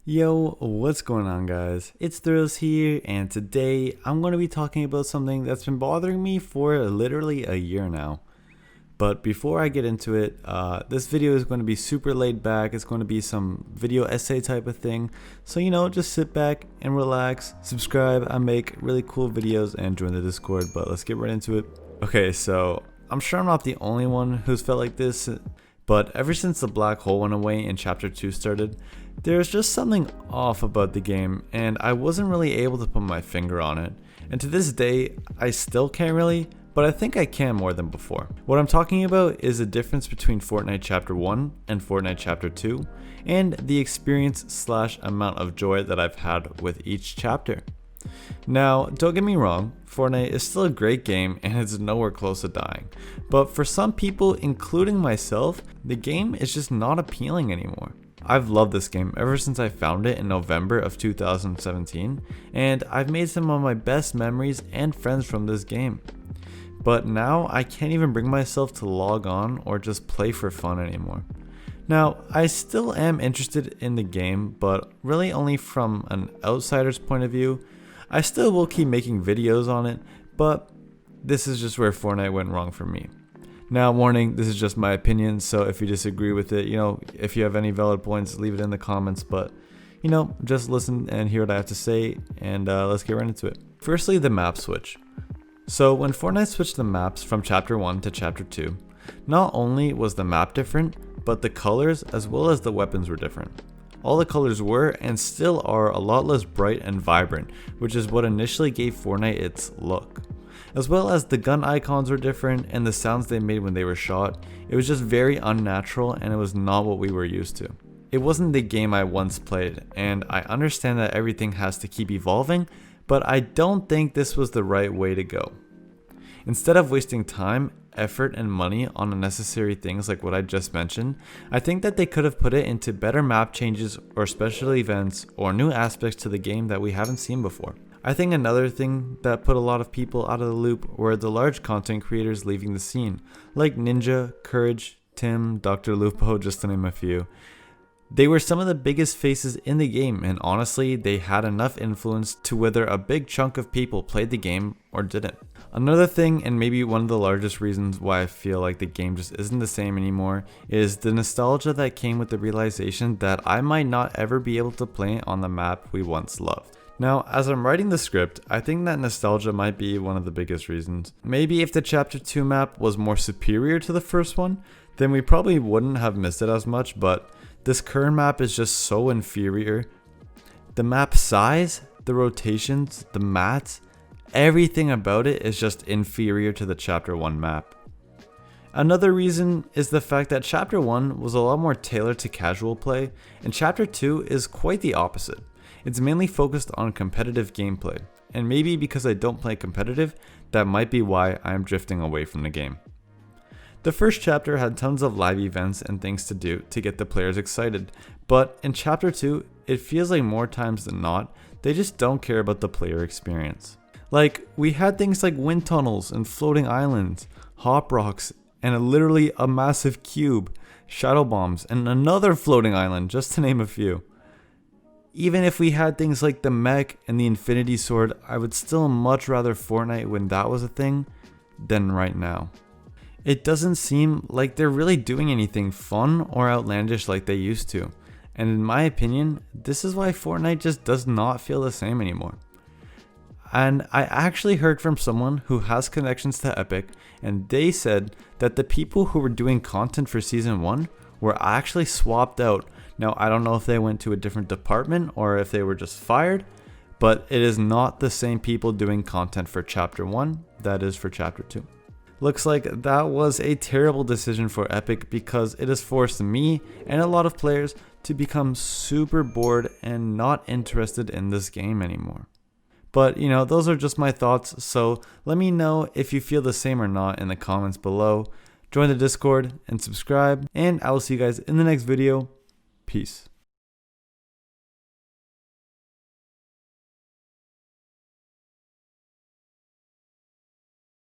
Yo, what's going on, guys? It's Thrills here, and today I'm going to be talking about something that's been bothering me for literally a year now. But before I get into it, this video is going to be super laid back. It's going to be some video essay type of thing. So, just sit back and relax, subscribe. I make really cool videos and join the Discord, but let's get right into it. Okay, so I'm sure I'm not the only one who's felt like this, but ever since the black hole went away and chapter 2 started, there's just something off about the game, and I wasn't really able to put my finger on it. And to this day, I still can't really, but I think I can more than before. What I'm talking about is the difference between Fortnite Chapter 1 and Fortnite Chapter 2, and the experience / amount of joy that I've had with each chapter. Now, don't get me wrong, Fortnite is still a great game and it's nowhere close to dying, but for some people, including myself, the game is just not appealing anymore. I've loved this game ever since I found it in November of 2017, and I've made some of my best memories and friends from this game. But now I can't even bring myself to log on or just play for fun anymore. Now, I still am interested in the game, but really only from an outsider's point of view. I still will keep making videos on it, but this is just where Fortnite went wrong for me. Now, warning, this is just my opinion, so if you disagree with it, if you have any valid points, leave it in the comments, but, just listen and hear what I have to say, and let's get right into it. Firstly, the map switch. So, when Fortnite switched the maps from Chapter 1 to Chapter 2, not only was the map different, but the colors as well as the weapons were different. All the colors were and still are a lot less bright and vibrant, which is what initially gave Fortnite its look. As well as the gun icons were different and the sounds they made when they were shot. It was just very unnatural and it was not what we were used to. It wasn't the game I once played, and I understand that everything has to keep evolving, but I don't think this was the right way to go. Instead of wasting time, effort, and money on unnecessary things like what I just mentioned, I think that they could have put it into better map changes or special events or new aspects to the game that we haven't seen before. I think another thing that put a lot of people out of the loop were the large content creators leaving the scene, like Ninja, Courage, Tim, Dr. Lupo, just to name a few. They were some of the biggest faces in the game, and honestly, they had enough influence to whether a big chunk of people played the game or didn't. Another thing, and maybe one of the largest reasons why I feel like the game just isn't the same anymore, is the nostalgia that came with the realization that I might not ever be able to play on the map we once loved. Now, as I'm writing the script, I think that nostalgia might be one of the biggest reasons. Maybe if the Chapter 2 map was more superior to the first one, then we probably wouldn't have missed it as much, but this current map is just so inferior. The map size, the rotations, the mats, everything about it is just inferior to the Chapter 1 map. Another reason is the fact that Chapter 1 was a lot more tailored to casual play, and Chapter 2 is quite the opposite. It's mainly focused on competitive gameplay, and maybe because I don't play competitive, that might be why I am drifting away from the game. The first chapter had tons of live events and things to do to get the players excited, but in Chapter 2, it feels like more times than not, they just don't care about the player experience. Like, we had things like wind tunnels and floating islands, hop rocks, and literally a massive cube, shadow bombs, and another floating island, just to name a few. Even if we had things like the mech and the infinity sword, I would still much rather Fortnite when that was a thing than right now. It doesn't seem like they're really doing anything fun or outlandish like they used to, and in my opinion, this is why Fortnite just does not feel the same anymore. And I actually heard from someone who has connections to Epic, and they said that the people who were doing content for Season 1 were actually swapped out. Now, I don't know if they went to a different department or if they were just fired, but it is not the same people doing content for Chapter 1 that is for Chapter 2. Looks like that was a terrible decision for Epic because it has forced me and a lot of players to become super bored and not interested in this game anymore. But, those are just my thoughts, so let me know if you feel the same or not in the comments below. Join the Discord and subscribe, and I will see you guys in the next video. Peace.